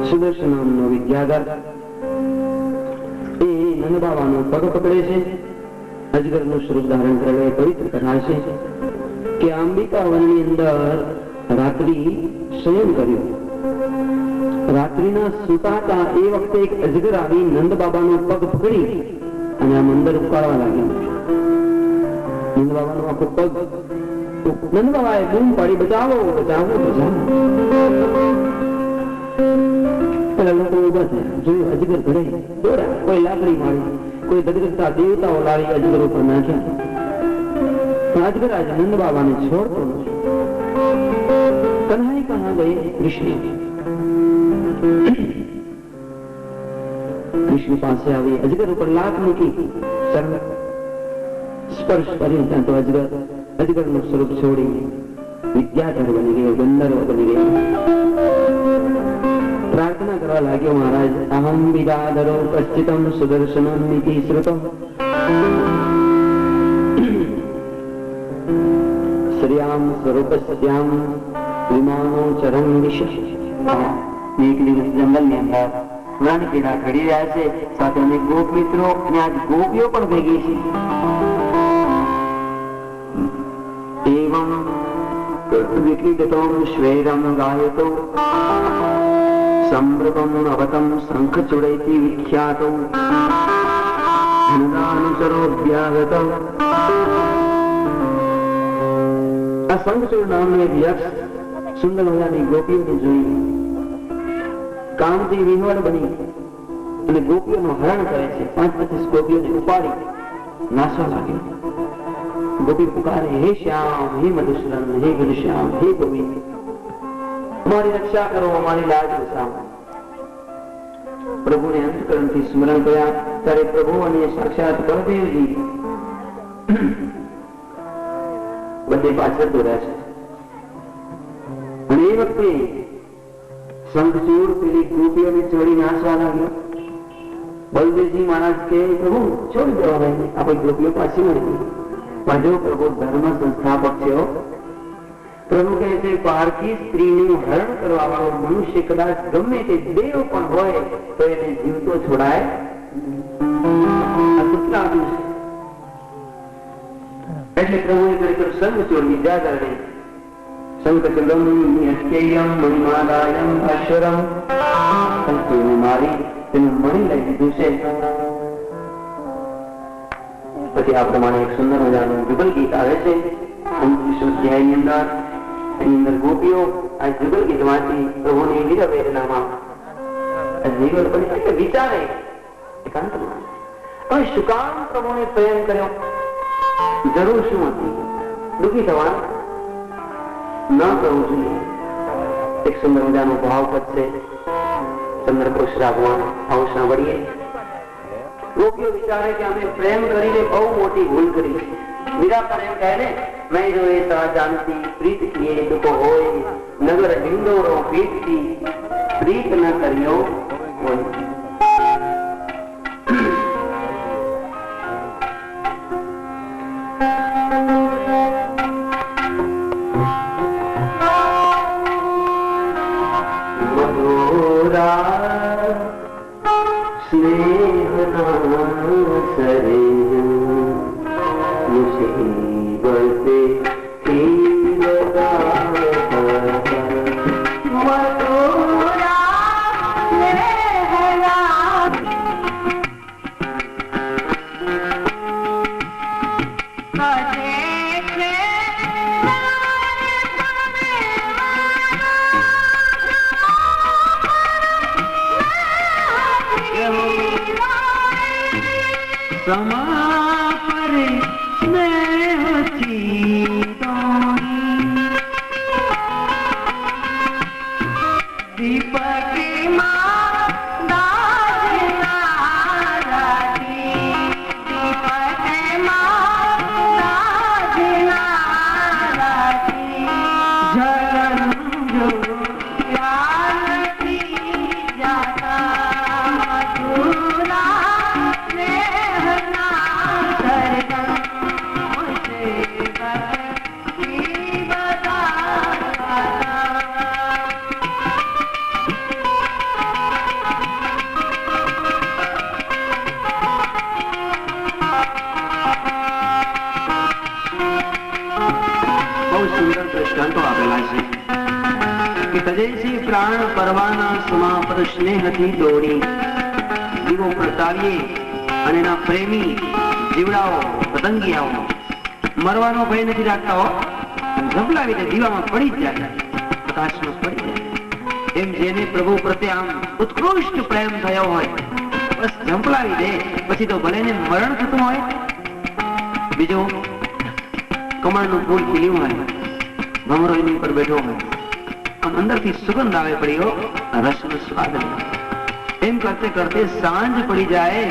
સુદર્શન નામનો વિદ્યાધર એ નંદ બાબાનો પગ પકડે છે, અજગરનું સ્વરૂપ ધારણ કરે, પવિત્ર કરાશે કે અંબિકા વનની અંદર રાત્રિ શયન કર્યું. રાત્રિના સુતાતા એ વખતે એક અજગર આવી નંદ બાબાનો પગ પકડી અને આમ અંદર ઉકાળવા લાગ્યો. નંદ બાબાનો આખો પગ, નંદ બાબાએ બૂમ પાડી, બચાવો બચાવો બચાવો. પેલા લોકો ઉભા થયા, જોયું અજગર ઘરે દોડ્યા, કોઈ લાકડી મારી, કોઈ દગદગતા દેવતાઓ લાવી અજગર ઉપર નાખ્યા. અજગર આજે નંદ બાબાને છોડતો નથી. કન્હાઈ કહા ગઈ કૃષ્ણ. કૃષ્ણ પાસે આવી અજગર ઉપર લાત મૂકી, સ્પર્શ કર્યો ત્યાં તો અજગર નું સ્વરૂપ છોડી વિદ્યાધર બની ગયો, ગંધર્વ બની ગયો. પ્રાર્થના કરવા લાગ્યો, મહારાજ અહમ વિદાધરો કશ્ચિતમ સુદર્શનમ નીતિ શ્રુતમ શ્રિયામ સ્વરૂપસ્યામ વિમાનો ચરણ વિશ. એક દિવસ જંગલની અંદર પુરાણી પીડા ઘડી રહ્યા છે, સાથે અનેક ગોપ મિત્રો અને આજ ગોપીઓ પણ ભેગી છે. એવમ વિક્રીડતમ શ્વેરમ ગાયતો સંભ્રમમ અવતમ શંખ ચૂડૈતિ વિખ્યાતો ધનદાનુચરોભ્યાગત. આ શંખચૂડ નામનો એક યક્ષ સુંદર મજાની ગોપીઓને જોઈ કામથી વિહવળ બની અને ગોપીઓનું હરણ કરે છે. 25 ગોપીઓને ઉપાડી નાસવા લાગ્યો. ગોપી પુકારે, હે શ્યામ, હે મધુસૂદન, હે ઘનશ્યામ, હે ગોવિંદ, અમારી રક્ષા કરો, અમારી લાજ બચાવો. પ્રભુને અંતકરણથી સ્મરણ કર્યા ત્યારે પ્રભુ અને સાક્ષાત બળદેવજી બંને પાછળ દોડ્યા છે. અને એ વખતે શંખચૂડ પેલી ગોપીઓને છોડી નાસવા લાગ્યો. બળદેવજી મહારાજ કે પ્રભુ છોડી દેવા, આપણી ગોપીઓ પાછી મળી. પણ જો પ્રભુ ધર્મ સંસ્થાપક છે. પ્રભુ કહે છે, પારકી સ્ત્રીનું હરણ કરવા વાળો મનુષ્ય કદાચ ગમે તે દેવ પણ હોય તો એને જીવતો છોડાય. એટલે પ્રભુએ ખરેખર શંખચૂડ વિદ્યાધરને શંખચૂડમ નિહત્યેયમ મણિમાદાયમ અશ્વરમ શંખચૂડને મારી તેનું મણી લઈ લીધું છે. પછી આ પ્રમાણે એક સુંદર મજાનું જુગલ ગીત આવે છે. અધ્યાયની અંદર એની અંદર ગોપીઓ આ જુગલ ગીત વાંચી પ્રભુની નિરવેદનામાં જીવન બની એટલે વિચારે એકાંતમાં હવે શું કામ પ્રભુને પ્રેમ કર્યો, જરૂર શું હતી, દુઃખી થવાનું ન કરવું જોઈએ. એક સુંદર મજાનો ભાવપદ છે, ચંદ્રકોશ રાગમાં આવું સાંભળીએ. ગોપીઓ વિચારે કે અમે પ્રેમ કરીને બહુ મોટી ભૂલ કરી. મીરા પર એમ કહે ને, મેં જો એ જાનતી પ્રીત કિએ દુઃખો હોય, નગર હિંદોરો પીઠથી પ્રીત ન કર્યો હોય. પ્રાણ પરવાના સમાપર સ્નેહથી દોડી દીવો પ્રગટાવીએ અને એના પ્રેમી જીવડાઓ પતંગિયાઓ મરવાનો ભય નથી રાખતા હો, ઝંપલાવી દે, દીવામાં પડી જ જાય, પ્રકાશમાં પડી જાય. એમ જેને પ્રભુ પ્રત્યે આમ ઉત્કૃષ્ટ પ્રેમ થયો હોય બસ ઝંપલાવી દે, પછી તો ભલે ને મરણ થતું હોય. બીજો કમળનું ફૂલ ખીલ્યું હોય, ભમરો એની ઉપર બેઠો હોય, આમ અંદરથી સુગંધ આવે પડી હો, રસનો સ્વાદ. એમ કરતે કરતે સાંજ પડી જાય,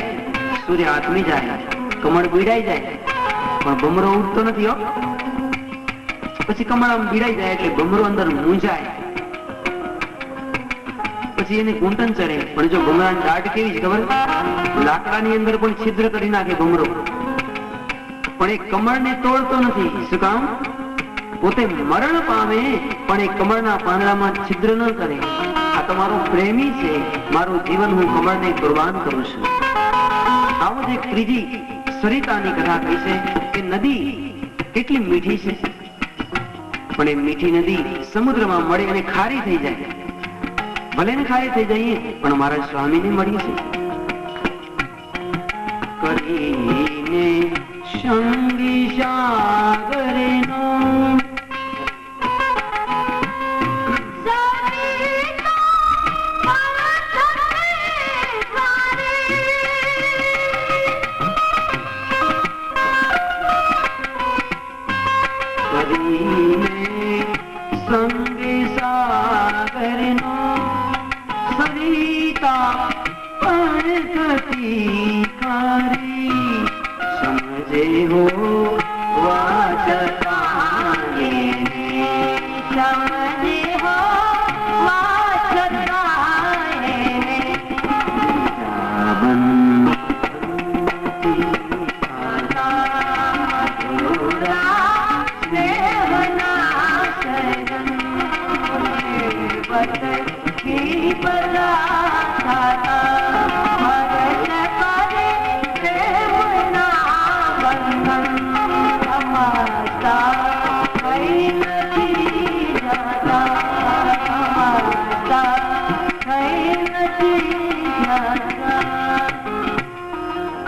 સૂર્ય આથમી જાય, કમળ બીડાઈ જાય, પણ ભમરો ઉઠતો નથી હો. પછી કમળ આમ બીડાઈ જાય એટલે ભમરો અંદર મૂંઝાય, પછી એને ઘૂંટણ ચડે. પણ જો ભમરાની દાઢ કેવી છે ખબર, લાકડાની અંદર પણ છિદ્ર કરી નાખે ભમરો, પણ એ કમળને તોડતો નથી. શું કામ? પોતે મરણ પામે પણ એ કમળના પાંદડામાં છિદ્ર ન કરે. આ તમારો પ્રેમી છે, મારું જીવન હું કમળને કુરબાન કરું છું. આવો જ એક ત્રીજી સરિતાની કથા કહી છે કે નદી કેટલી મીઠી છે, પણ એ મીઠી નદી સમુદ્રમાં મળે અને ખારી થઈ જાય. ભલે ને ખારી થઈ જઈએ પણ મારા સ્વામીને મળી છે. કરીને સંગી સાગરનો સંગે સાગરનો સરિતા પણ થતી ખારી. સમજે હો વાચતા સમજે હો વાચતા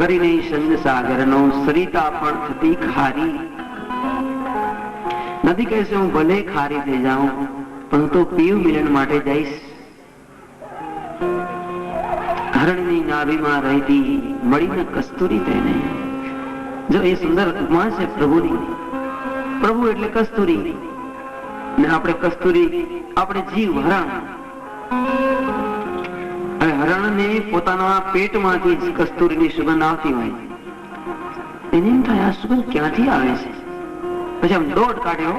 કરીને સંગ સાગરનો સરિતા પણ થતી ખારી. નદી કહેશે હું ભલે ખારી થઈ જાઉં પણ તો પીવ મિલન માટે જઈશ. હરણની નાભીમાં રહેતી મળીને કસ્તુરી તેને. જો એ સુંદર ઉપમા છે પ્રભુની. પ્રભુ એટલે કસ્તુરી ને આપણે કસ્તુરી, આપણે જીવ હરણ. હવે હરણને પોતાના પેટમાંથી જ કસ્તુરીની સુગંધ આવતી હોય, એને એમ થાય આ સુગંધ ક્યાંથી આવે છે. પછી આમ દોડ કાઢ્યો,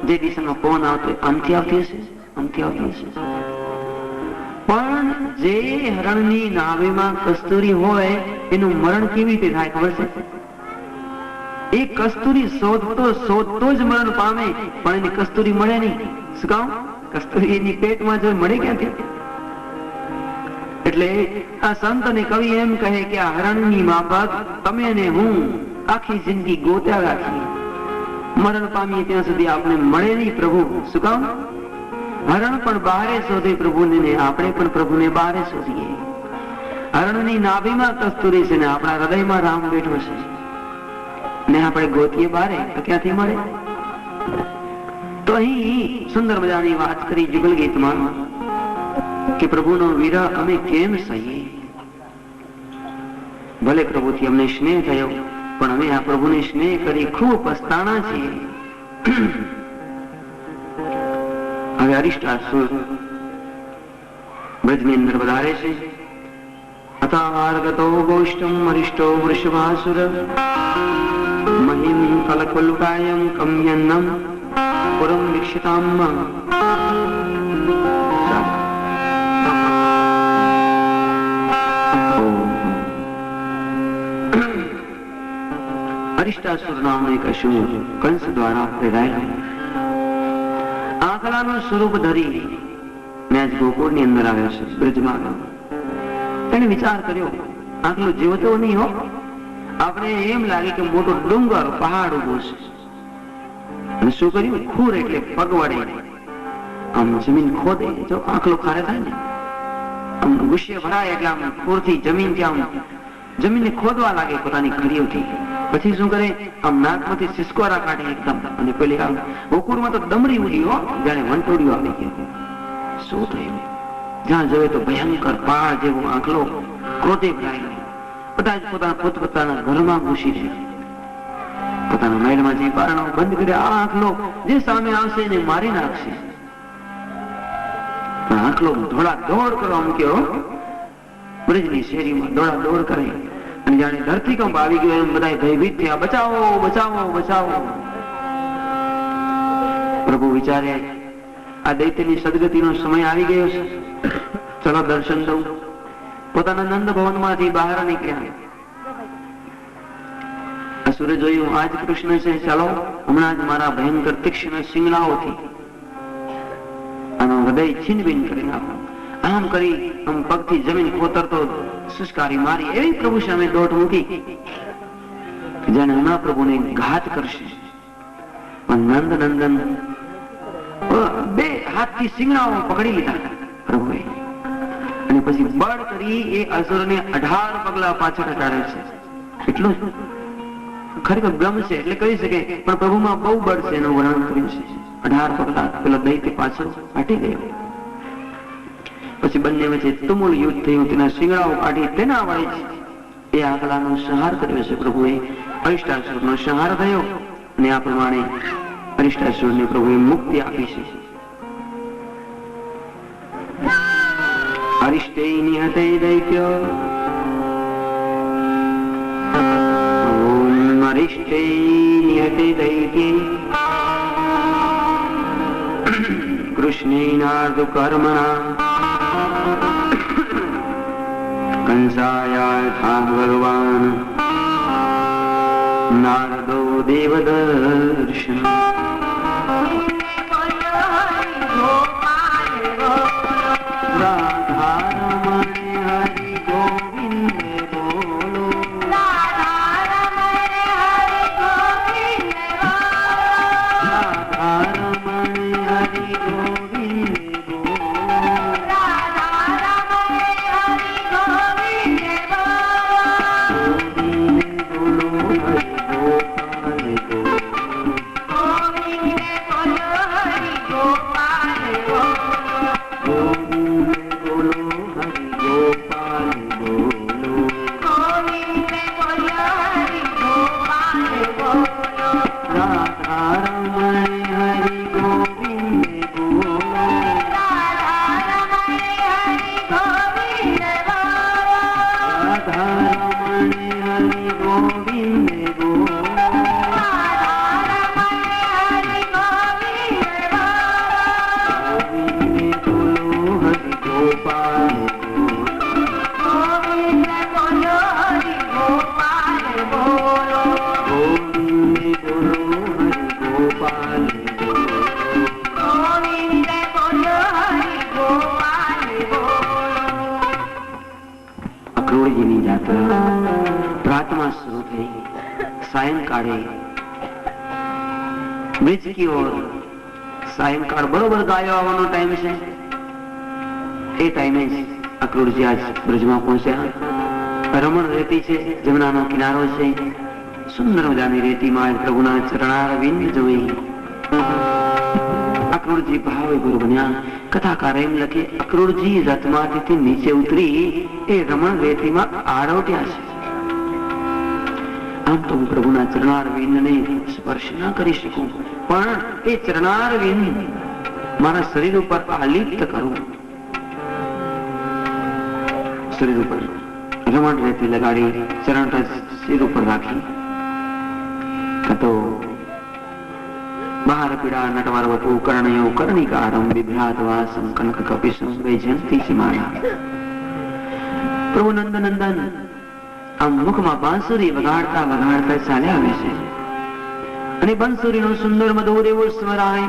જે દિશામાં પવન આવતો આમથી આવતી હશે, આમથી આવતી હશે. પણ જે હરણની નાભીમાં કસ્તુરી હોય એનું મરણ કેવી રીતે થાય ખબર છે? એ કસ્તુરી શોધતો શોધતો જ મરણ પામે, પણ એની કસ્તુરી મળે નહીં. શું કામ? કસ્તુરી એની પેટમાં જો મળે ક્યાંથી? એટલે આ સંત અને કવિ એમ કહે કે આ હરણની માફક તમે અને હું આખી જિંદગી ગોત્યા રાખી, મરણ પામીએ ત્યાં સુધી આપણે મળે નહીં પ્રભુ. શું કામ? હરણ પણ બહારે શોધે પ્રભુને ને આપણે પણ પ્રભુને બહારે શોધીએ. હરણની નાભીમાં કસ્તુરી છે ને આપણા હૃદયમાં રામ બેઠો છે ને આપણે ગોતીએ બહારે, તો ક્યાંથી મળે? તો અહીં સુંદર મજાની વાત કરી જુગલ ગીતમાં કે પ્રભુનો વિરહ અમે કેમ સહીએ. ભલે પ્રભુથી અમને સ્નેહ થયો પણ અમે આ પ્રભુને સ્નેહ કરી ખૂબ પસ્તાણા છીએ. હવે અરિષ્ટાસુર બ્રજની અંદર વધારે છે. અતાર્ગતો ગોષ્ઠમ અરિષ્ટો વૃષભાસુર મહિમ કલકુલકાયમ કમ્યન્નમ પુરમ વિક્ષિતામ. અરિષ્ટાસુર નામનો એક અસુર કંસ દ્વારા પ્રેરાયેલો આંકડાનું સ્વરૂપ ધરી ને આજ ગોકુળની અંદર આવ્યો છે, બ્રજમાં આવ્યો. તેને વિચાર કર્યો આટલો જીવતો નહીં હો, આપણે એમ લાગે કે મોટો ડુંગર પહાડ ઉભો છે. અને શું કર્યું? ખૂર એટલે પગ વડે આમ જમીન ખોદે, જો આંખલો ખારે થાય ને, આમ ગુસ્સે ભરાય એટલે આમ પૂરથી જમીન કે આમ જમીનને ખોદવા લાગે પોતાની ખડીઓથી. પછી શું કરે, આમ નાકમાંથી સિસકોરા કાઢે એકદમ, અને પેલી આમ ગોકુળમાં તો દમડી ઉડી હો, જાણે વંટોડિયો આવી ગયો. શું થયું? જ્યાં જોયે તો ભયંકર પહાડ જેવો આંખલો ક્રોધે ભરાય. બધા જ પોતાના ઘરમાં ઘૂસી જાય, પોતાના મહેલમાં જે બારણો બંધ કર્યા, આ આંખલો જે સામે આવશે એને મારી નાખશે. આંખલો દોડા દોડ કરવા મૂક્યો, બ્રિજની શેરીમાં દોડા દોડ કરે, અને જાણે ધરતીકંપ આવી ગયો એમ બધા ભયભીત થયા, બચાવો બચાવો બચાવો. પ્રભુ વિચારે આ દૈત્યની સદગતિનો સમય આવી ગયો છે, ચલો દર્શન દઉં. પોતાના નંદ ભવનમાંથી બહાર નીકળ્યા. અસુરે જોયું આજ કૃષ્ણ છે, ચાલો હમણાં જ મારા ભયંકર તીક્ષ્ણ સિંગલાઓથી આનો હૃદય છીનબીન કરી નાખો. આમ કરી આમ પગથી જમીન કોતરતો સુસ્કારી મારી એવી પ્રભુ સામે દોટ મૂકી જાણે હમણાં પ્રભુને ઘાત કરશે. પણ નંદ નંદન બે હાથથી સિંગડાઓ પકડી લીધા પ્રભુએ, અને પછી બળ કરી એ અસુરને 18 પગલા પાછળ હટાડે છે. એટલું ખરેખર બ્રહ્મ છે એટલે કહી શકે, પણ પ્રભુમાં બહુ બળ છે એનું વર્ણન કર્યું છે. 18 પગલા પેલો દૈત્ય પાછળ હટી ગયો. પછી બંને વચ્ચે તુમુલ યુદ્ધ થયું, તેના શિંગડાઓ કાઢી તેના વડે એ આકલાનો સંહાર કર્યો છે પ્રભુએ. અરિષ્ટાસુરનો સંહાર થયો, અને આ પ્રમાણે અરિષ્ટાસુરને પ્રભુએ મુક્તિ આપી છે. અરિષ્ટે નિહતે દૈત્ય, ઓમ અરિષ્ટે નિહતે દૈત્ય કૃષ્ણેનાર્ધ કર્મણા કંસાયા ભગવાન નારદો દેવદર્શન. રાધારમણ હરિ ગોવિંદ બોલો, રાધારમણ હરિ ગોવિંદ સાયંકાળ બરોબર ગાયો આવવાનો ટાઈમ છે. એ ટાઈમે જ અક્રૂરજી આજ બ્રજમાં પહોંચ્યા. રમણ રેતી છે, જમનાનો કિનારો છે, સુંદર મજાની રેતીમાં પ્રભુના ચરણારવિંદ જોઈ અક્રૂરજી ભાવવિભોર બન્યા. કથાકાર એમ લખે, અક્રૂરજી રથમાંથી નીચે ઉતરી એ રમણ રેતીમાં આરોટ્યા છે. આમ તો હું પ્રભુના ચરણારવિંદને સ્પર્શ ન કરી શકું, પણ એ ચરણારવિંદ મારા શરીર ઉપર આલિપ્ત કરું. શરીર ઉપર રમણ રેતી લગાડી ચરણ શરીર ઉપર રાખી. તો બહાર પીડા નટવાર વપુ કર્ણયો કર્ણિકારમ બિભ્રાતવાસમ કનક કપિસમ વૈજયંતી ચિમાળા. પ્રભુ નંદનંદન આમ મુખમાં બાંસુરી વગાડતા વગાડતા ચાલ્યા આવે છે, અને બાંસુરીનો સુંદર મધુર એવો સ્વર આવે.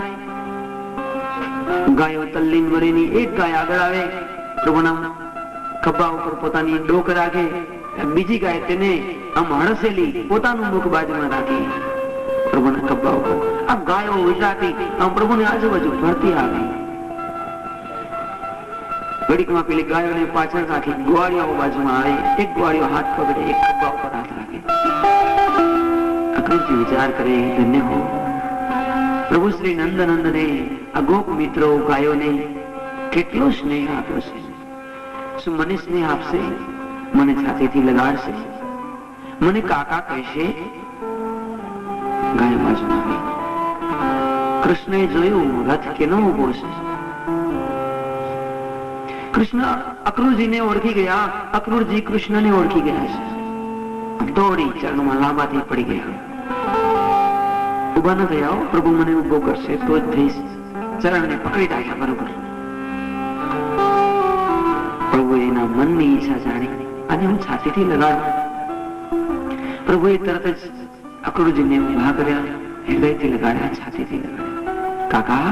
ગાયો તલ્લીન વરેની એક ગાય આગળ આવે, પ્રભુના ખભા ઉપર પોતાની ડોક રાખે, બીજી ગાય તેને આમ હળસેલી પોતાનું મુખ બાજુમાં રાખી પ્રભુના ખભા ઉપર. આ ગાયો વિચારતી આમ પ્રભુની આજુબાજુ ફરતી આવે. ઘડીકમાં પેલી ગાયોને પાછળ રાખી ગ્વાળીઓ બાજુમાં આવે, એક ગ્વાળીઓ હાથ પકડે, એક ખભા ઉપર હાથ રાખે. અક્રૂરજી વિચાર કરે, ધન્ય હો પ્રભુ શ્રી નંદનંદને આ ગોપ મિત્રો ગાયોને કેટલો સ્નેહ આપ્યો છે. શું મને સ્નેહ આપશે? મને છાતીથી લગાડશે? મને કાકા કહેશે? ગાય બાજુમાં આવી. કૃષ્ણએ જોયું રથ કેનો ઉભો છે. કૃષ્ણ અક્રૂરજીને ઓળખી ગયા, અક્રૂરજી કૃષ્ણને ઓળખી ગયા છે. દોડી ચરણમાં લાંબાથી પડી ગયા. ઉભા ન થયા, પ્રભુ મને ઉભો કરશે તો જ થઈશ. ચરણને પકડી રાખ્યા બરોબર. પ્રભુ એના મનની ઈચ્છા જાણી અને હું છાતીથી લગાડું. પ્રભુએ તરત જ અક્રૂરજીને ઉભા કર્યા, હૃદયથી લગાડ્યા, છાતીથી લગાડ્યા. કાકા,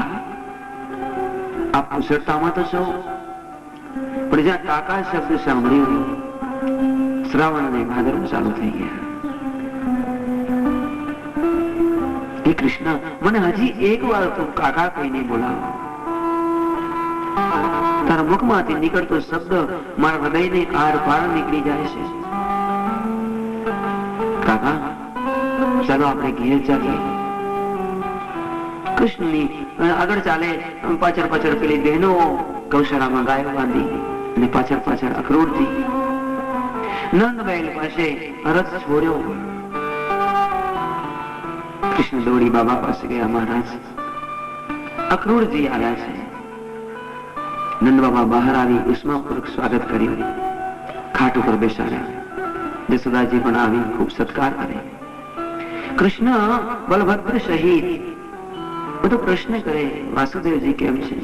આપ કુશળતામાં તો છો, પણ જ્યાં કાકા શબ્દ સાંભળ્યું શ્રાવણ અને ભાદરવો ચાલુ થઈ ગયા. હે કૃષ્ણ, મને હજી એક વાર તું કાકા કહીને બોલાવો. તારા મુખમાંથી નીકળતો શબ્દ મારા હૃદયને આર પાર નીકળી જાય છે. કાકા, ચાલો આપણે ઘેર ચાલીએ. કૃષ્ણની આગળ ચાલે, પાછળ પાછળ પેલી બહેનો ગૌશાળામાં ગાયો બાંધી અને પાછળ પાછળ અક્રૂરજી. નંદબેન પાસે રથ છોડ્યો. કૃષ્ણ દોડી બાબા પાસે ગયા. મહારાજ, અક્રૂરજી આવ્યા છે. નંદ બાબા બહાર આવી ઉષ્માપૂર્વક સ્વાગત કર્યું, ખાટ ઉપર બેસાડ્યા. જસોદાજી પણ આવી ખૂબ સત્કાર કરે. કૃષ્ણ બલભદ્ર શહીદ બધો પ્રશ્ન કરે, વાસુદેવજી કેમ છે,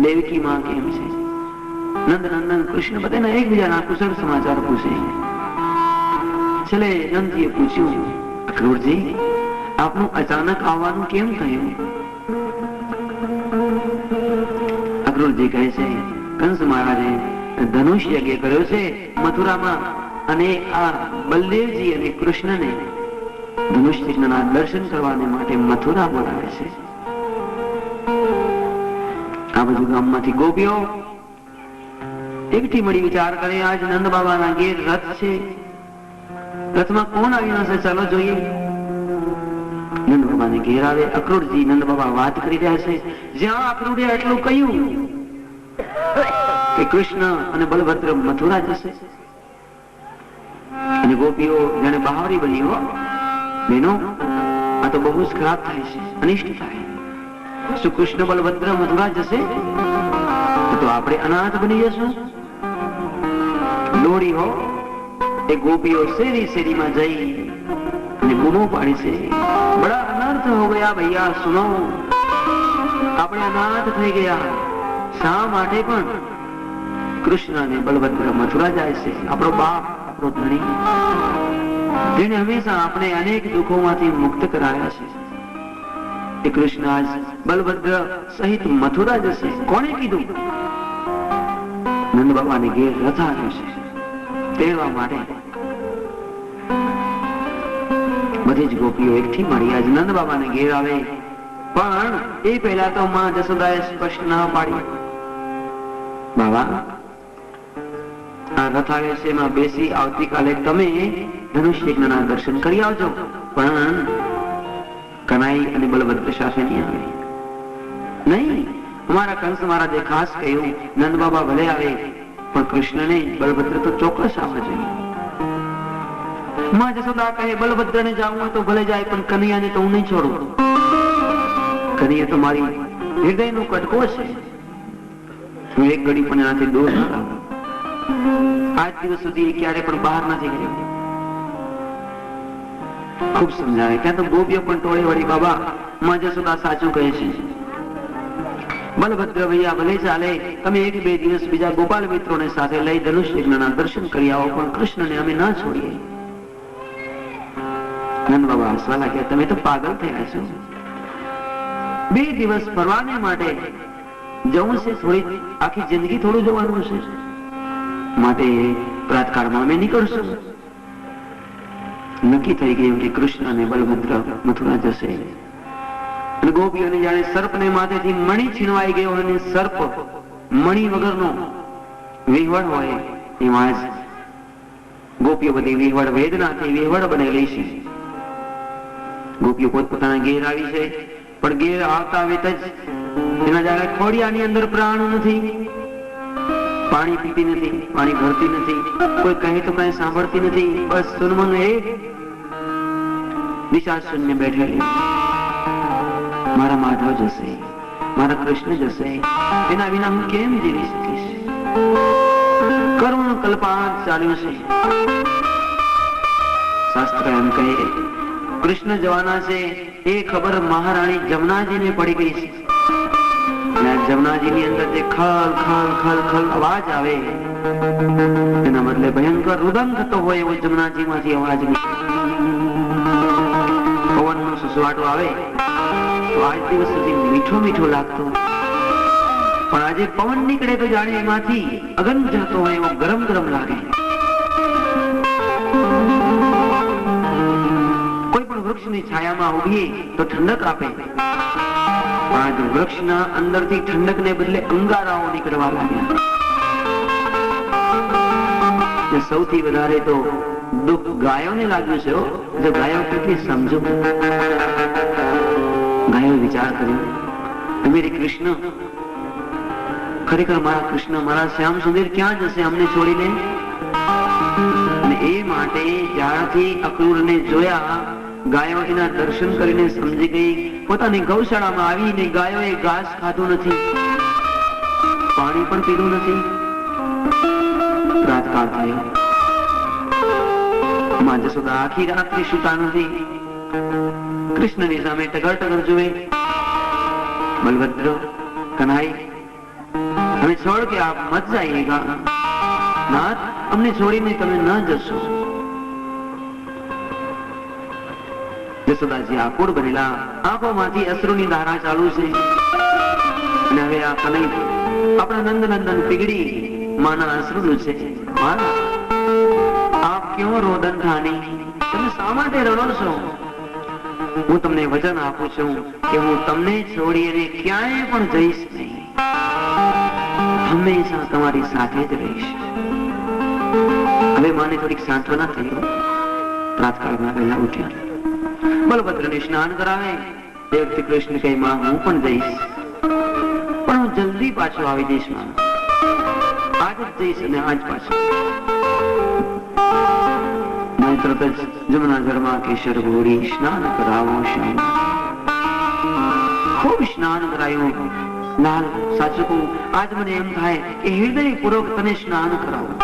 દેવકી માં કેમ છે, નંદનંદન કૃષ્ણ બધાના એકબીજાના કુશળ સમાચાર પૂછે. છેલ્લે નંદજીએ પૂછ્યું, અક્રૂરજી, આપનું અચાનક આવવાનું કેમ થયું? અક્રૂરજી કહે છે, કંસ મહારાજે ધનુષ યજ્ઞ કર્યો છે મથુરામાં, અને આ બલદેવજી અને કૃષ્ણને ધનુષ યજ્ઞના દર્શન કરવાને માટે મથુરા બોલાવે છે. આ બાજુ ગામમાંથી ગોપીઓ એકઠી મળી વિચાર કરે, આજ નંદ બાબાના ઘેર રથ છે, રથમાં કોણ આવ્યું હશે, ચાલો જોઈએ. નંદ બાબાને ઘેર આવે. અક્રૂરજી નંદ બાબા વાત કરી રહ્યા છે. જ્યાં અક્રૂરે એટલું કહ્યું કે કૃષ્ણ અને બલભદ્ર મથુરા જશે, અને ગોપીઓ જાણે બહારી બની, હો બેનો, આ તો બહુ જ ખરાબ થાય છે, અનિષ્ટ થાય. શું કૃષ્ણ બલભદ્ર મથુરા જશે તો આપણે અનાથ બની જશું? દોડી હો એ ગોપીઓ શેરી શેરીમાં જઈ અને બૂમો પાડી છે, બડા અનર્થ હો ગયા ભૈયા, સુનો, આપણે અનાથ થઈ ગયા. શા માટે? પણ કૃષ્ણ અને બલભદ્ર મથુરા જાય છે. આપણો બાપ, આપણો ધણી, જેને હંમેશા આપણે અનેક દુઃખોમાંથી મુક્ત કરાયા છે, એ કૃષ્ણ આજ બલભદ્ર સહિત મથુરા જશે. કોણે કીધું? નંદ બાબાને ઘેર રથ આવ્યો છે તેડવા માટે. બધી જ ગોપીઓ એકઠી મળી આજ નંદ બાબાને ઘેર આવે. પણ એ પહેલા તો માં જશોદાએ સ્પષ્ટ ના પાડી, બાબા, આ રથ આવે છે, એમાં બેસી આવતીકાલે તમે ધનુષ યજ્ઞના દર્શન કરી આવજો. પણ કનાઈ અને બલભદ્ર સાથે નહીં આવે. નહીં, અમારા કંસ મહારાજે ખાસ કહ્યું, નંદ બાબા ભલે આવે પણ કૃષ્ણને બલભદ્ર તો ચોક્કસ આવવા જોઈએ. માં જશોદા કહે, બલભદ્રને જાવું હોય તો ભલે જાય, પણ કનૈયાને તો હું નહીં છોડું. કનૈયા તો મારી હૃદયનો કટકો છે, હું એક ઘડી પણ એનાથી દૂર ન રહું. આજ દિવસ સુધી ક્યારે પણ બહાર નથી ગયો. ખૂબ સમજાવે. ત્યાં તો ગોપીઓ પણ ટોળે વળી, બાબા, માં જશોદા સાચું કહે છે, બલભદ્ર ભૈયા ભલે ચાલે, તમે એક બે દિવસ બીજા ગોપાલ મિત્રોને સાથે લઈ ધનુષ યજ્ઞના દર્શન કરી આવો, પણ કૃષ્ણને અમે ના છોડીએ. નંદ બાબા હસવા લાગ્યા, તમે તો પાગલ થયા છો. 2 દિવસ ફરવાને માટે જવું છે, થોડી આખી જિંદગી થોડું જવાનું છે, માટે પ્રાતકાળમાં અમે નીકળશું. નક્કી થઈ ગયું કે કૃષ્ણ અને બલભદ્ર મથુરા જશે. ગોપીઓને જાણે સર્પને માથેથી મણી છીનવાઈ ગયો અને સર્પ મણી વગરનો વિહવળ હોય એમાં જ ગોપીઓ બધી વિહવળ વેદનાથી વિહવળ બનેલી છે. ગોપીઓ પોતપોતાના ઘેર આવી છે, પણ ઘેર આવતા વેત જ એના જાણે ખોડિયાની અંદર પ્રાણ નથી, પાણી પીતી નથી, પાણી ભરતી નથી, કોઈ કહે તો કઈ સાંભળતી નથી, બસ સુનમન એક દિશા શૂન્ય બેઠેલી. મારા માધવ જશે, મારા કૃષ્ણ જશે, એના વિના હું કેમ જીવી શકીશ? કરુણ કલ્પાંત ચાલ્યું છે. શાસ્ત્ર એમ કહે કૃષ્ણ જવાના છે એ ખબર મહારાણી જમનાજીને પડી ગઈ છે. જમનાજીની અંદર જે ખલ ખલ ખલ ખલ અવાજ આવે એના બદલે ભયંકર રુદન થતો હોય એવો જમનાજીમાંથી અવાજ નીકળે. પવનનો સુસવાટો આવે તો આજ દિવસ સુધી મીઠો મીઠો લાગતો, પણ આજે પવન નીકળે તો જાણે એમાંથી અગન જતો હોય એવો ગરમ ગરમ લાગે. કોઈ પણ વૃક્ષની છાયામાં ઉભીએ તો ઠંડક આપે, પણ આજ વૃક્ષના અંદરથી ઠંડકને બદલે અંગારાઓ નીકળવા લાગ્યા. સૌથી વધારે તો દુઃખ ગાયોને લાગ્યું છે. જો ગાયો કેટલી સમજો. ગાયો વિચાર કર્યો મેરી કૃષ્ણ, ખરેખર મારા કૃષ્ણ, મારા શ્યામ સુંદર ક્યાં જશે અમને છોડીને? અને એ માટે જ્યારથી અક્રૂરને જોયા, ગાયો એના દર્શન કરીને સમજી ગઈ. પોતાની ગૌશાળામાં આવીને ગાયોએ ઘાસ ખાધું નથી, પાણી પણ પીધું નથી. રાતકાળ થયો. માં જશોદા આખી રાત્રિ સુતા નથી. કૃષ્ણની સામે ટગર ટગર જુએ. બલભદ્ર, કન્હાઈ, हमें छोड़ के आप मत जाइएगा नाथ, हमने छोड़ीने તમે ન જશો. જશોદાજી આકુળ બનેલા, આંખોમાંથી અશ્રુની ધારા ચાલુ છે. અને હવે આ કનૈ આપણા નંદનંદન પીગડી માના અશ્રુનું છે. આપ ક્यों રોદન ઠાની? તમે શા માટે રડો છો? હું તમને વચન આપું છું કે હું તમને છોડીને ક્યાંય પણ જઈશ નહીં, હંમેશા તમારી સાથે જ રહીશ. હવે મને થોડીક સાંત્વના થઈ. પ્રાતકાળમાં વહેલા ઉઠ્યા. બલભદ્રને સ્નાન કરાવે. દેવકી કૃષ્ણ કહે માં હું પણ જઈશ, પણ હું જલ્દી પાછો આવી જઈશ માં. આજ જ જઈશ અને આજ પાછો. તરત જ જમના જળમાં કેસર ઘોડી સ્નાન કરાવો. ખૂબ સ્નાન કરાયું. લાલ, સાચું કહું, આજ મને એમ થાય કે હૃદયપૂર્વક તને સ્નાન કરાવું.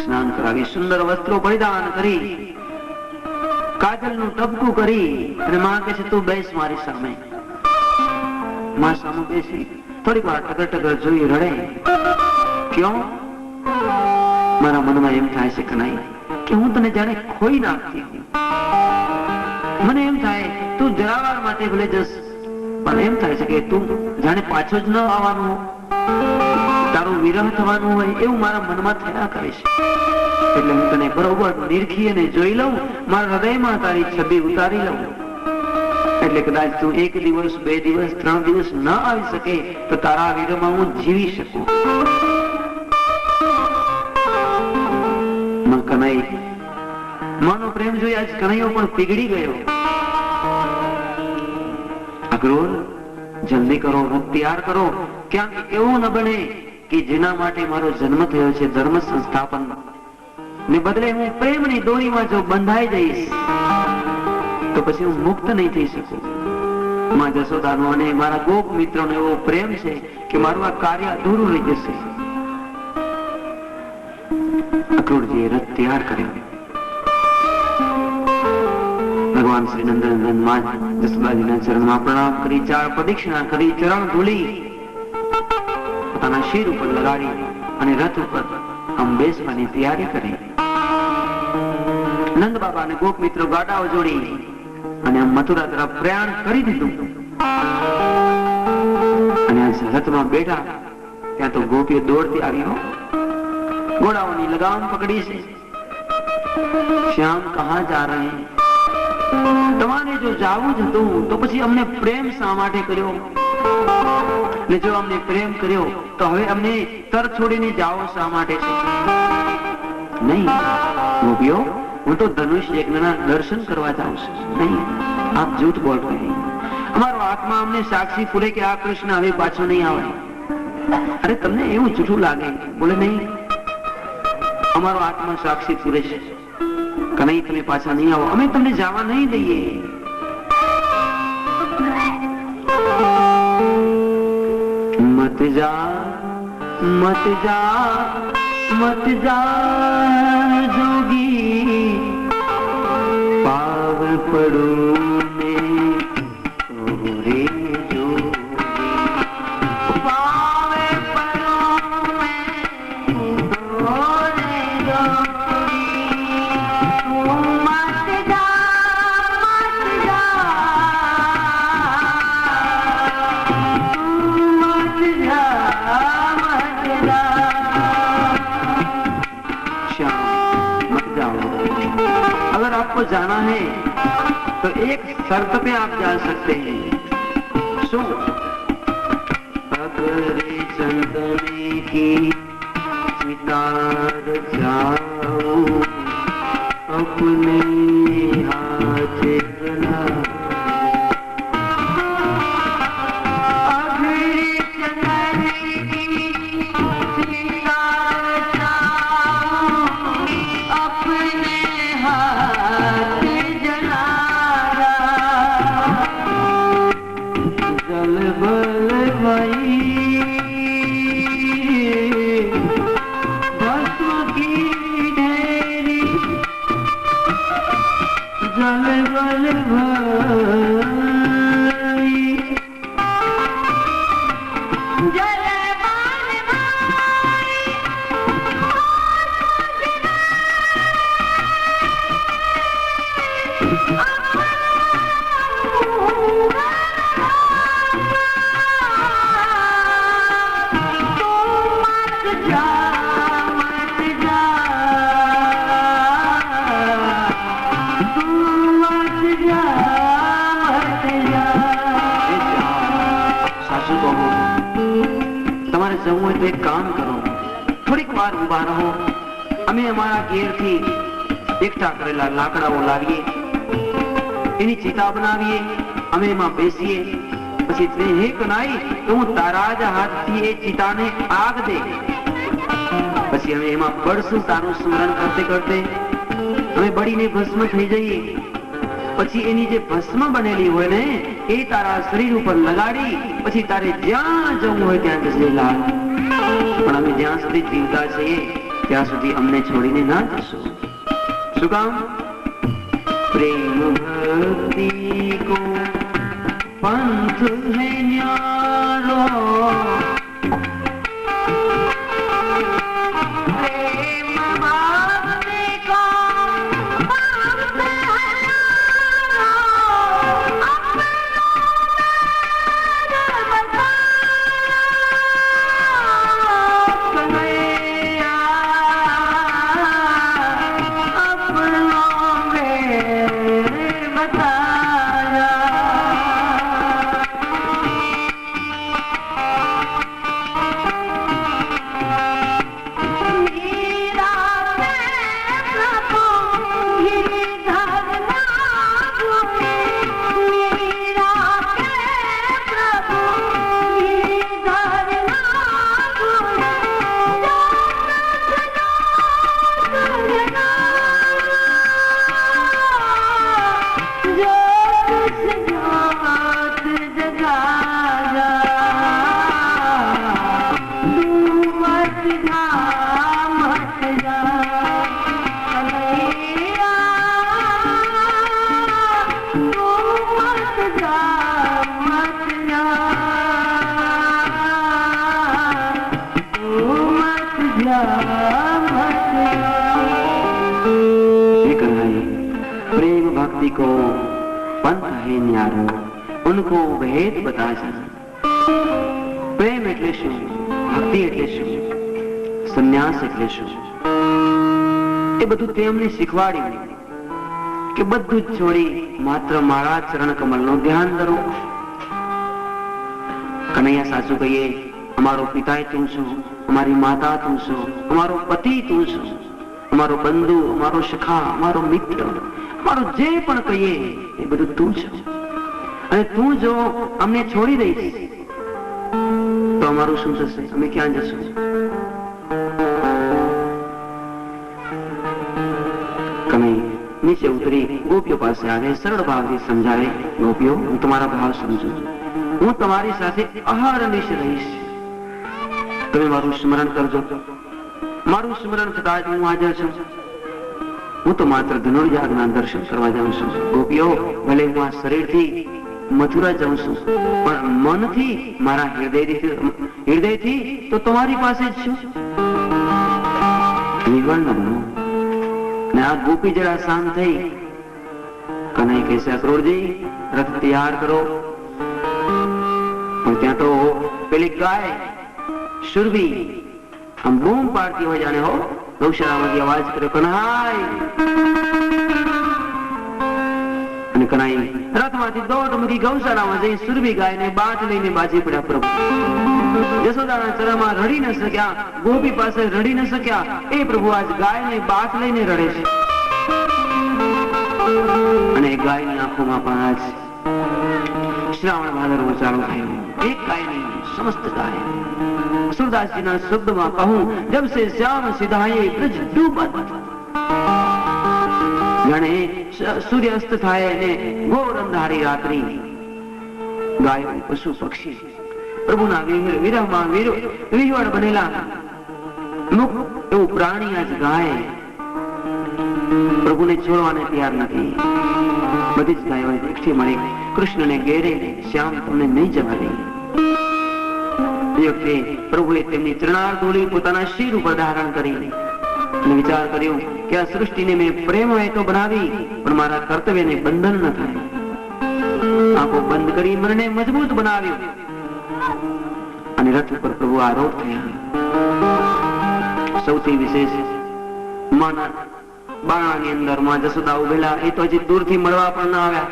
સ્નાન કરાવી, સુંદર વસ્ત્રો પરિધાન કરી, કાજલનું ટપકું કરી, અને માં કહે છે તું બેસ મારી સામે. માં સામે બેસી થોડીક વાર ટગર ટગર જોઈ રડે. ક્यों? મારા મનમાં એમ થાય છે કનાઈ કે હું તને જાણે ખોઈ નાખતી. મને એમ થાય તું જરાવાર માટે ભલે જસ, પણ એમ થાય છે કે તું જાણે પાછો જ ન આવવાનું, તારું વિરહ થવાનું હોય એવું મારા મનમાં થયા કરે છે. એટલે હું તને બરોબર નિરખી અને જોઈ લઉં, મારા હૃદયમાં તારી છબી ઉતારી લઉં. એટલે કદાચ તું 1 દિવસ 2 દિવસ 3 દિવસ ન આવી શકે તો તારા વિરહમાં હું જીવી શકું. કનૈ માનો પ્રેમ જોઈ આજ કનૈયો પણ પીગળી ગયો. અક્રૂર, જલ્દી કરો, રથ તૈયાર કરો. ક્યાંક એવું ન બને કે જેના માટે મારો જન્મ થયો છે ધર્મ સંસ્થાપન ને બદલે હું પ્રેમની દોરીમાં જો બંધાઈ જઈશ તો પછી હું મુક્ત નહીં થઈ શકું. માં જશોદાનો અને મારા ગોપ મિત્રોનો એવો પ્રેમ છે કે મારું આ કાર્ય અધૂરું રહી જશે. અક્રૂરજીએ રથ તૈયાર કર્યો. ભગવાન શ્રી નંદનંદન માં જશોદાજીના ચરણમાં પ્રણામ કરી, 4 પ્રદક્ષિણા કરી, ચરણ ધૂલી પોતાના શિર ઉપર લગાડી અને રથ ઉપર આમ બેસવાની તૈયારી કરી. નંદ બાબા અને ગોપ મિત્રો ગાડાઓ જોડી અને મથુરા તરફ પ્રયાણ કરી દીધું. અને રથમાં બેઠા ત્યાં તો ગોપીઓ દોડતી આવી. ઘોડાઓની લગામ પકડી છે. શ્યામ કહા જા રહે? તમારે જો જાવું જ હતું તો પછી અમને પ્રેમ શા માટે કર્યો? ને જો અમને પ્રેમ કર્યો તો હવે અમને તર છોડીને જાઓ શા માટે છે? નહીં ગોપીઓ, હું તો ધનુષ યજ્ઞના દર્શન કરવા જાઉં છું. નહીં, આપ જૂઠ બોલતો નહીં. અમારો આત્મા અમને સાક્ષી ફૂલે કે આ કૃષ્ણ હવે પાછો નહીં આવે. અરે તમને એવું જૂઠું લાગે? બોલે નહીં, અમારો આત્મા સાક્ષી ફૂલે છે કે નહીં તમે પાછા નહીં આવો, અમે તમને જવા નહીં દઈએ. મત જા મત જા મત જા જોગી, પાવ પડું ને રે જોગી, પાવ પડું ને રે જોગી, મત જા अगर आपको जाना है तो एक शर्त पे आप जा सकते हैं. सुन, अगरे चंदने की सितार जाओ, अपने हाथ जला. એક કામ કરો, થોડીક વાર ઉભા રહો. અમે અમારા ઘેરથી એકઠા કરેલા લાકડાઓ લાવીએ, એની ચિતા બનાવીએ, અમે એમાં બેસીએ. પછી તે હે કનાઈ તો હું તારા જ હાથથી એ ચિતાને આગ દે. પછી અમે એમાં બળશું તારું સ્મરણ કરતે કરતે અમે બળીને ભસ્મ થઈ જઈએ. પછી એની જે ભસ્મ બનેલી હોય ને એ તારા શરીર ઉપર લગાડી પછી તારે જ્યાં જવું હોય ત્યાં જશે લાલ. પણ અમે જ્યાં સુધી જીવતા છીએ ત્યાં સુધી અમને છોડીને ના જશો. શું કામ? પ્રેમ ભક્તિ કો પંથ હે ન્યારો, प्रेम भक्ति को पंथ है न्यारो, उनको भेद बता जा. પ્રેમ એટલે શું, ભક્તિ એટલે શું, સંન્યાસ એટલે શું, એ બધું તેમને શીખવાડ્યું કે બધું જ છોડી માત્ર મારા ચરણ કમલનું ધ્યાન કરો. કનૈયા સાચું કહીએ, અમારો પિતા તું છું, અમારી માતા તું છું, અમારો પતિ તું છું, અમારો બંધુ, અમારો સખા, અમારો મિત્ર, અમારો જે પણ કહીએ એ બધું તું છે. અને તું જો અમને છોડી દઈશ તો અમારું શું થશે? અમે ક્યાં જશું? નીચે ઉતરી ગોપીઓ પાસે આવે, સરળ ભાવથી સમજાવે, ગોપીઓ હું તમારા ભાવ સમજુ છું, હું તમારી સાથે અહર્નિશ રહીશ, તમે મારું સ્મરણ કરજો. મારું સ્મરણ થતા જ હું હાજર છું. હું તો માત્ર ધનુર્જાગના દર્શન કરવા જાઉં છું. ગોપીઓ ભલે હું આ શરીરથી મથુરા જાઉં છું, પણ મનથી, મારા હૃદયથી તો તમારી પાસે જ છું. નિર્વણ બનો. ને આ ગોપી જરા શાંત થઈ. કનૈયા કહે છે, અક્રૂરજી રથ તૈયાર કરો. પણ ત્યાં તો પેલી ગાય સુરભી આમ બૂમ પાડતી હોય જાણે હો, ગૌશાળામાંથી અવાજ કર્યો, કનૈયા. અને કનૈયા રથમાંથી દોડ મૂકી ગૌશાળામાં જઈ સુરભી ગાયને બાટ લઈને બાજી પડ્યા. પ્રભુ યશોદાના ચરણમાં રડી ન શક્યા, ગોપી પાસે રડી ન શક્યા, એ પ્રભુ આજ ગાયને બાટ લઈને રડે છે. અને ગાયની આંખોમાં પણ આજ શ્રાવણ ભાદરવો ચાલુ થયો. એક ગાય નહીં, સમસ્ત ગાય. સુરદાસજીના શબ્દમાં કહું, જબ સે શ્યામ સિધાયે બ્રજ ડૂબત. જાણે સૂર્યાસ્ત થાય અને ઘોર અંધારી રાત્રિ, ગાયો, પશુ પક્ષી પ્રભુના વિરહમાં વિહવળ બનેલા મુખ એવું પ્રાણી આજ ગાય પ્રભુને છોડવાને તૈયાર નથી. બધી જ ગાયો એકઠી મળી કૃષ્ણને ઘેરે, શ્યામ તમને નહીં જવા દે. એ વખતે પ્રભુએ તેમની ચરણાર ધૂળી પોતાના શિર ઉપર ધારણ કરી અને વિચાર કર્યો કે આ સૃષ્ટિને મેં પ્રેમ હેતુ બનાવી, પણ મારા કર્તવ્યને બંધન ન થાય. આંખો બંધ કરી મનને મજબૂત બનાવ્યું અને રથ ઉપર પ્રભુ આરોપ થયા. સૌથી વિશેષ માના બાણાની અંદર માં જસોદા ઉભેલા, એ તો હજી દૂરથી મળવા પણ ન આવ્યા.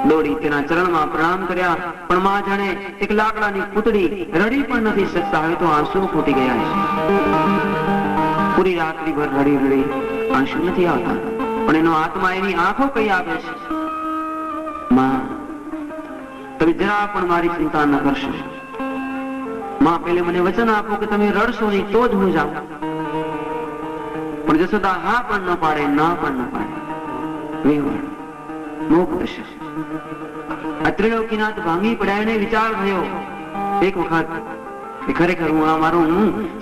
દોડી તેના ચરણમાં પ્રણામ કર્યા, પણ માં જાણે એક લાકડાની પૂતળી, રડી પણ નથી શકતા. હવે તો આંસુ ફૂટી ગયા છે. પૂરી રાત્રિભર રડી રડી આંસુ નથી આવતા, પણ એનો આત્મા, એની આંખો કઈ આપે છે, માં તમે જરા પણ મારી ચિંતા ન કરશો. માં પેલે મને વચન આપો કે તમે રડશો નહીં તો જ હું જાઉં. પણ જશોદા હા પણ ન પાડે, ના પણ ન પાડે. વેવણ મોક દશા. આ ત્રિલોકીનાથ ભાંગી પડ્યા. એને વિચાર થયો એક વખત કે ખરેખર હું આ મારું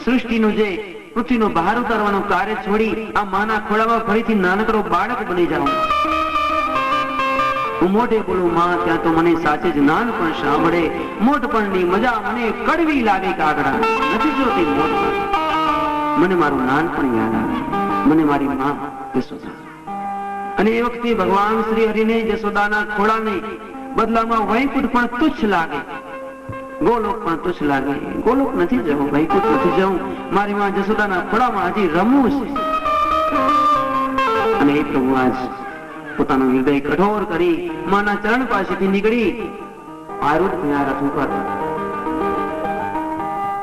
સૃષ્ટિનું જે પૃથ્વીનો બહાર ઉતારવાનું કાર્ય છોડી આ માના ખોળામાં ફરીથી નાનકડો બાળક બની જાઉં. હું મોઢે બોલું માં, ત્યાં તો મને સાચે જ નાનપણ સાંભળે. મોટપણની મજા મને કડવી લાગે. કાગડા નથી જોતી મોટપણ, મને મારું નાનપણ યાદ આવે, મને મારી માં જશોદા. અને એ વખતે ભગવાન શ્રી હરિને જશોદાના ખોળાને બદલામાં વૈકુંઠ પણ તુચ્છ લાગે, ગોલોક પણ તુચ્છ લાગે. ગોલોક નથી જવું, વૈકુંઠ નથી જવું, મારી માં જશોદાના ખોળામાં હજી રમવું છે. અને એ પ્રભુ આજ પોતાનું હૃદય કઠોર કરી માના ચરણ પાસેથી નીકળી આરૂઢ થયા રથ ઉપર.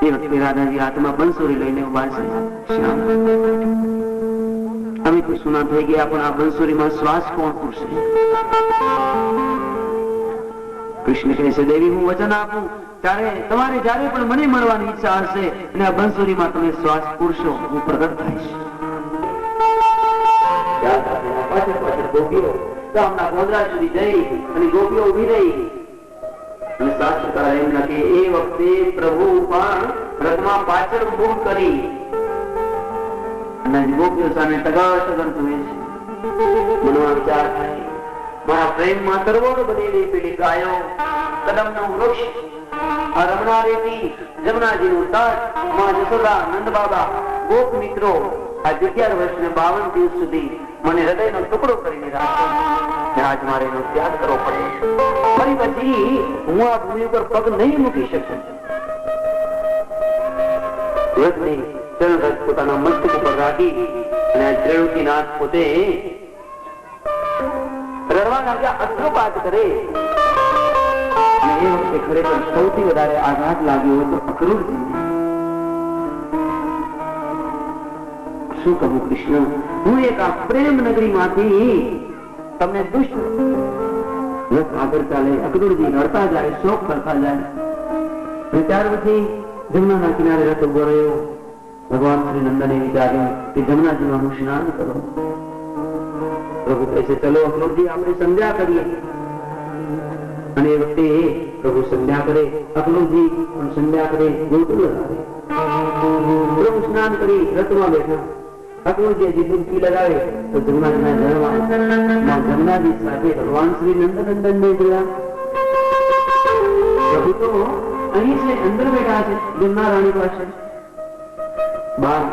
એ વખતે રાધાજી હાથમાં બંસુરી લઈને ઉભા છે. શ્યામ, અમે તો સુના થઈ ગયા, પણ આ બંસુરીમાં શ્વાસ કોણ પૂરશે? કૃષ્ણ કહે છે, દેવી હું વચન આપું ત્યારે તમારે જ્યારે પણ મને મળવાની ઈચ્છા હશે અને આ બંસુરીમાં તમે શ્વાસ પૂરશો, હું પ્રગટ થઈશ. ગોપીઓ ગામના ગોંદરા સુધી જઈ અને ગોપીઓ ઉભી રહી અને સાચતા એમ કે એ વખતે પ્રભુ પણ રથમાં પાછળ મુખ કરી અને ગોપીઓ સામે ટગાટગન જુએ છે. મનમાં વિચાર થાય, મારા પ્રેમમાં તરવોર બનેલી પેલી ગાયો, કદમનું વૃક્ષ, આ રમણા રેતી, જમનાજીનું તટ, માં જશોદા, નંદ બાબા, ગોપ મિત્રો, આ 11 વર્ષને 52 દિવસ સુધી મને હૃદયનો ટુકડો કરીને રાખ્યો. આજ મારે એનો ત્યાગ કરવો પડે. ફરી પછી હું આ ભૂમિ ઉપર પગ નહીં મૂકી શકું. પોતાના મસ્તક ઉપર રાખી અને ત્રિલોકીનાથ પોતે રડવા લાગ્યા, અશ્રુપાત કરે. એ વખતે ખરેખર સૌથી વધારે આઘાત લાગ્યો હતો અક્રૂરજીને. શું કહું કૃષ્ણ, હું એક આ પ્રેમ નગરી માંથી તમને દુષ્ટ રથ આગળ ચાલે, અક્રૂરજી રડતા જાય, શોક કરતા જાય. ત્યાર પછી જમુનાના કિનારે રથ ઉભો રહ્યો. ભગવાન શ્રી નંદને વિચાર્યું કે જમુનાજીમાં હું સ્નાન કરું. પ્રભુ કહે છે ચલો અક્રૂરજી આપણે સંધ્યા કરીએ. અને એ વખતે પ્રભુ સંધ્યા કરે, અક્રૂરજી પણ સંધ્યા કરે, ગોટું લગાવે. પ્રભુ સ્નાન કરી રથમાં બેઠા. અક્રૂરજી હજી ડૂબકી લગાવે તો જમુનાજી સાથે ભગવાન શ્રી નંદનંદન ને જોયા. પ્રભુ તો અહીં છે, અંદર બેઠા છે જમના રાણી પાસે. બાર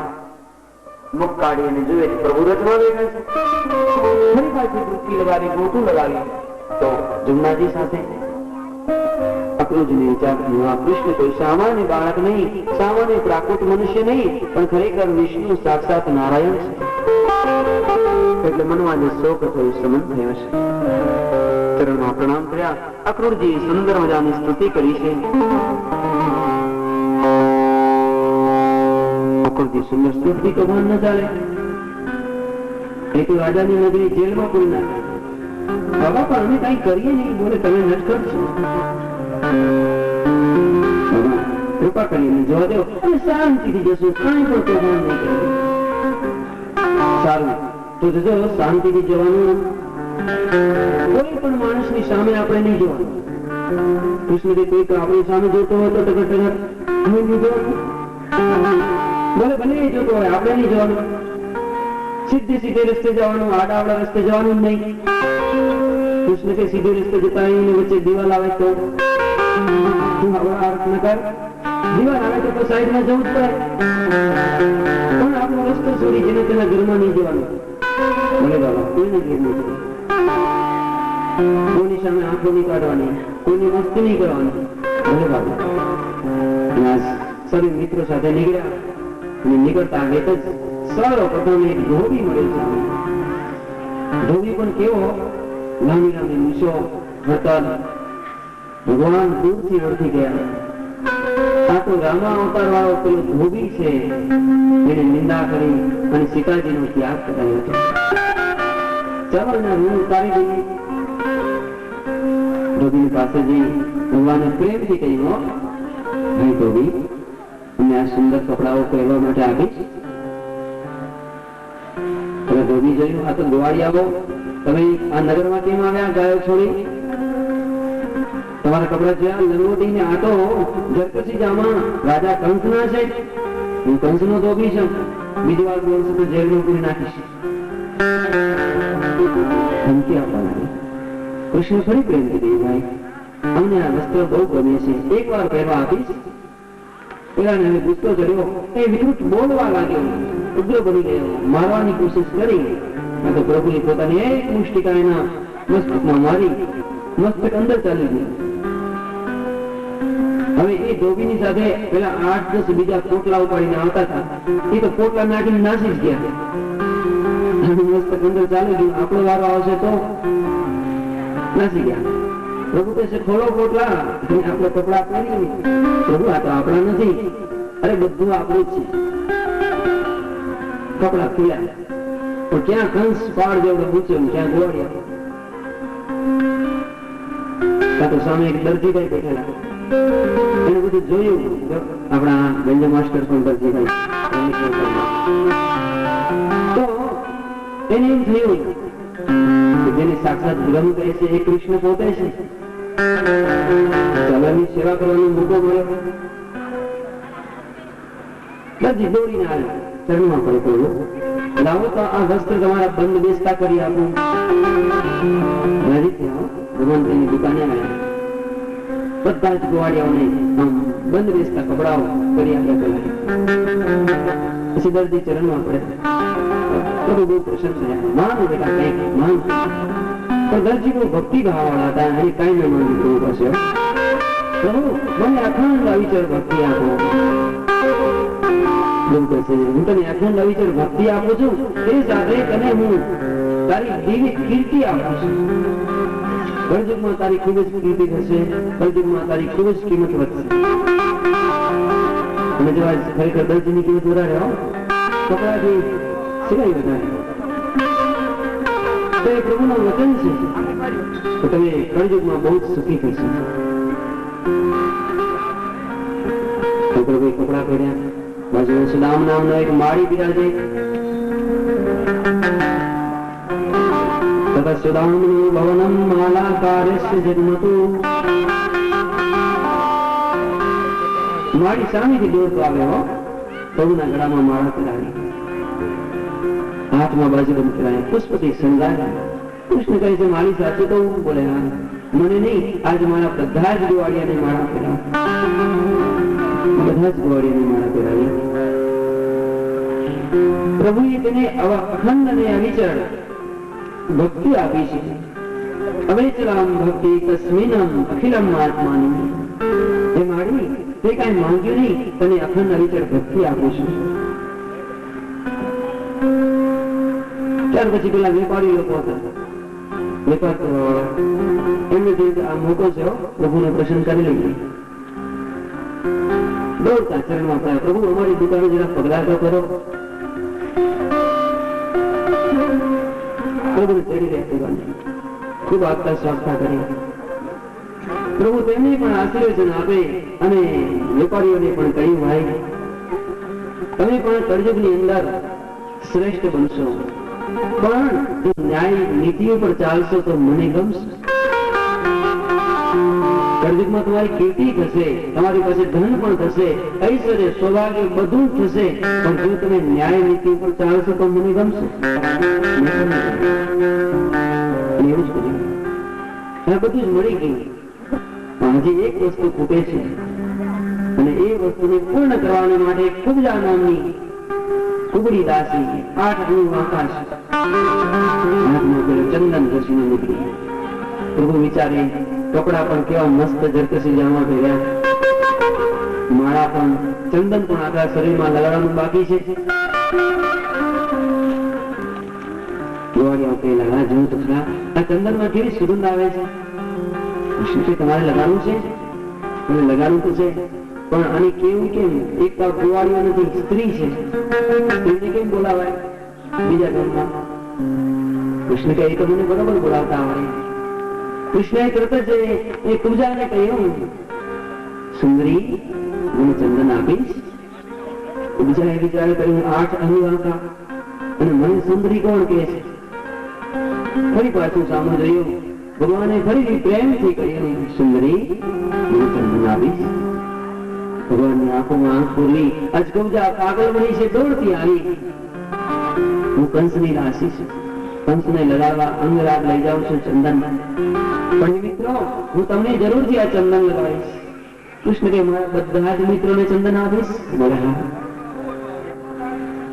મુખ કાઢી અને જોઈએ પ્રભુ રથમાં બેઠા છે. ફરી પાછી ડૂબકી લગાવી, ગોટું લગાવી તો જમનાજી સાથે. અક્રૂરજીને વિચાર થયો કૃષ્ણ કોઈ સામાન્ય બાળક નહીં, સામાન્ય પ્રાકૃત મનુષ્ય નહીં, પણ ખરેખર વિષ્ણુ સાક્ષાત નારાયણ છે. એટલે મનમાં જે શોક થયો સમન થયો છે. ચરણમાં પ્રણામ કર્યા. અક્રૂરજી સુંદર મજાની સ્તુતિ કરી છે. અક્રૂરજી સુંદર સ્તુતિ તો ભાન ન ચાલે. એક રાજાની નગરી જેલમાં કોઈ ના બાબા પણ અમે કઈ કરીએ નહીં. બોલે તમે નટખટ છો, કૃપા કરીને જવા દો અને શાંતિથી જશું, કઈ પણ તોફાન નહીં કરીએ. સારું તો જજો, શાંતિથી જવાનું. કોઈ પણ માણસની સામે આપણે નહીં જોવાનું. કૃષ્ણજી કોઈક આપણી સામે જોતો હોય તો ટકર ટકર નહીં જોવાનું. ભલે ભલે એ જોતો હોય, આપણે નહીં જોવાનું. સીધે સીધે રસ્તે જવાનું, આડા આવડા રસ્તે જવાનું જ નહીં. કૃષ્ણ કે સીધે રસ્તે જતા આવીને વચ્ચે દિવાલ આવે તો દિવાલ આવે તો સાઈડમાં જવું જ પડે. પણ આપણો રસ્તો છોડી જેને તેના ઘરમાં નહીં જવાનું. ભલે બાબા કોઈને ઘેર નહીં જવાનું. કોઈની સામે આંખો નહીં કાઢવાની, કોઈની મસ્તી નહીં કરવાની. ભલે બાબા. સર્વે મિત્રો સાથે નીકળ્યા અને નીકળતા વેત જ સર્વપ્રથમ એક ધોબી મળે છે. ધોબી પણ કેવો લાંબી લાંબી મૂછો હતા. ભગવાન દૂરથી ઓળખી ગયા. આ તો રામા અવતાર વાળો પેલો ધોબી છે જેને નિંદા કરી અને સીતાજીનો ત્યાગ કરાયો હતો. ચાલો એના રૂમ ઉતારી દઈએ. ધોબી પાસે જઈ ભગવાને પ્રેમથી કહ્યું, ભાઈ ધોબી અમને આ સુંદર કપડાઓ પહેરવા માટે આપીશ. તમે ધોબી જોયું આ તો ગોવાળી આવો, તમે આ નગરમાં કેમ આવ્યા ગાયો છોડી? તમારા કપડા જોયા લંગોટી ને આટો જરકસી જામા રાજા કંસ ના છે. હું કંસ નો ધોબી છું. બીજી વાર બોલશે તો જેલમાં પૂરી નાખીશ. ધમકી આપવા લાગી. કૃષ્ણ ફરી પ્રેમ કરી, ભાઈ અમને આ વસ્ત્ર બહુ ગમે છે, એક વાર પહેરવા આપીશ. પેલાને હવે ગુસ્સો ચડ્યો. એ વિકૃત બોલવા લાગ્યો, ઉગ્ર બની ગયો, મારવાની કોશિશ કરી. તો પ્રભુએ પોતાની એક મુષ્ટિકા એના મસ્તકમાં મારી મસ્તક અંદર ચાલી ગયું. હવે એ ધોબીની સાથે પેલા 8-10 બીજા પોટલા ઉપાડીને આવતા હતા. એ તો પોટલા નાખીને નાસી જ ગયા. મસ્તક અંદર ચાલી ગયું. આપણો વારો આવશે તો નાસી ગયા. પ્રભુ કહે છે ખોલો પોટલા, આપણે કપડા પહેરી. પ્રભુ આ તો આપણા નથી. અરે બધું આપણું જ છે. કપડા ખોલ્યા પણ ક્યાં કંસ પાડ જેવડો પૂછ્યો, ક્યાં ગોળિયા. તો સામે એક દરજીભાઈ બેઠેલા. એને બધું જોયું. આપણા ગંજ માસ્ટર પણ દરજીભાઈ. તો એને એમ થયું જેને સાક્ષાત બ્રહ્મ કહે છે એ કૃષ્ણ પોતે છે. ચલની સેવા કરવાનો મોકો મળ્યો. દરજી દોડીને આવ્યો, ચરણમાં પડ્યો. લાવો તો આ વસ્ત્ર તમારા બંધ બેસતા કરી આપું. ભગવાન તેની દુકાને આવ્યા. બધા જ ગોવાળિયાઓને બંધ બેસતા કપડાઓ કરી આપ્યા પેલા. પછી દર્દી ચરણમાં પડે. બધું બહુ પ્રસન્ન થયા. માનું બેટા કઈક માન. પણ દરજી બહુ ભક્તિ ભાવ વાળા હતા. અને કઈ ન માનું પ્રભુ પાસે. પ્રભુ મને અખંડ અવિચર ભક્તિ આપો. હું તને અખંડ અવિચર ભક્તિ આપું છું, એ સાથે તને હું તારી દિવ્ય કીર્તિ આપું છું. કળયુગમાં તારી ખૂબ જ કીર્તિ થશે, કળયુગમાં તારી ખૂબ જ કિંમત વધશે. અને જો આજ ખરેખર દર્દની કિંમત વધારે હો, કપડાથી સિલાઈ વધારે, તો એ પ્રભુનું વચન છે, તો તમે કળયુગમાં બહુ જ સુખી થશે. તો પ્રભુએ કપડા પહેર્યા, બાજુમાં સુદામ નામનો એક માળી બિરાજે, તથા સુદામનું ભવનમ માલાકારસ્ય જન્મતું. માળી સામેથી દોડતો આવ્યો, પ્રભુના ગળામાં માળા પહેરાવી, હાથમાં બાજુબંધ કરાયા, પુષ્પથી શણગાર્યા. કૃષ્ણ કહે છે મારી સાચું તો હું બોલે હા, મને નહીં, આજે મારા બધા જ દિવાળીયાની માળા પહેરાવ, બધા જ દિવાળીયાની માળા પહેરાવી. પ્રભુએ તેને અખંડ અને અવિચળ ભક્તિ આપી છે. અવિચલામ ભક્તિ તસ્મિનમ અખિલમ આત્માની. એ માળી તે કઈ માંગ્યું નહીં, તને અખંડ અવિચળ ભક્તિ આપું છું. ત્યાર પછી પેલા વેપારી લોકો હતા, વેપાર કરવા એમને જે આ મોકો છે પ્રભુને પ્રસન્ન કરી લઈએ, દોડતા ચરણમાં પડ્યા, પ્રભુ અમારી દુકાને જરા પગલા તો કરો. પ્રભુને ચડી રહ્યા, ખૂબ આગતા સ્વાગતા કરી. પ્રભુ તેમને પણ આશીર્વચન આપે અને વેપારીઓને પણ કહ્યું, ભાઈ તમે પણ કળયુગની અંદર શ્રેષ્ઠ બનશો, પણ જો ન્યાય નીતિઓ પર ચાલશો તો મને ગમશે. કળયુગમાં તમારી કીર્તિ થશે, તમારી પાસે ધન પણ થશે, ઐશ્વર્ય સૌભાગ્ય બધું થશે, પણ જો તમે ન્યાય નીતિ પર ચાલશો તો મને ગમશે. એવું જ કર્યું, બધું જ મળી ગયું. હજી એક વસ્તુ ખૂટે છે, અને એ વસ્તુને પૂર્ણ કરવા માટે કુબજા નામની કુબડી દાસી 8 નું આકાશ ચંદન ઘસીને નીકળી. પ્રભુ વિચારે કપડા પણ કેવા મસ્ત જરકસી જામા પહેર્યા, માળા પણ, ચંદન પણ આખા શરીરમાં લગાડવાનું બાકી છે. જોયું તો ખરા, આ ચંદનમાં કેવી સુગંધ આવે છે. શું છે તમારે લગાડવું છે? લગાડવું તો છે, પણ આને કેવું કેમ? એક તો ગોવાળીઓ નથી, સ્ત્રી છે, સ્ત્રીને કેમ બોલાવાય બીજા ગામમાં? કૃષ્ણ કહે તો મને બરોબર બોલાવતા આવડે. કૃષ્ણએ તરત જ એ કુબજાને કહ્યું, સુંદરી મને ચંદન આપીશ? કુબજાએ વિચાર કર્યું, 8 અનુવાકા અને મને સુંદરી કોણ કહે છે? ફરી પાછું સામું જોયું, ભગવાને ફરીથી પ્રેમથી કહ્યું, સુંદરી મને ચંદન આપીશ? ભગવાનની આંખોમાં આંખ પૂરવી, આજ કુબજા પાગલ બની છે, દોડતી આવી. હું કંસની રાશિ છું, કંસને લગાડવા અંગરાગ લઈ જાઉં છું ચંદન, પણ મિત્રો હું તમને જરૂરથી આ ચંદન લગાવીશ. કૃષ્ણ કે મારા બધા જ મિત્રોને ચંદન આપીશ? બોલે હા.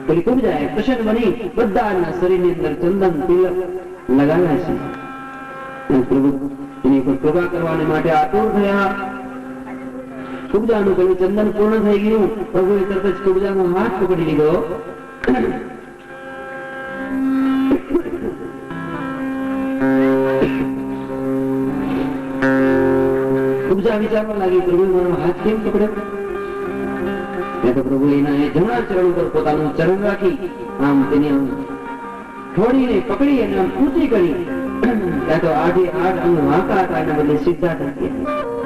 પેલી કુબજાએ પ્રસન્ન બની બધાના શરીરની અંદર ચંદન તિલક લગાવ્યા છે. પ્રભુ એની પર કૃપા કરવાને માટે આતુર થયા. કુબજાનું પેલું ચંદન પૂર્ણ થઈ ગયું. પ્રભુએ તરત જ કુબજાનો હાથ પકડી લીધો. કુબજા વિચારવા લાગી, પ્રભુએ મારો હાથ કેમ પકડ્યો? તો પ્રભુ એના જમણા ચરણ ઉપર પોતાનું ચરણ રાખી આમ તેને થોડીને પકડી અને આમ ઊંચી કરી. ત્યાં તો 8 અંગ વાંકા હતા, એના બદલે સીધા થઈ ગયા.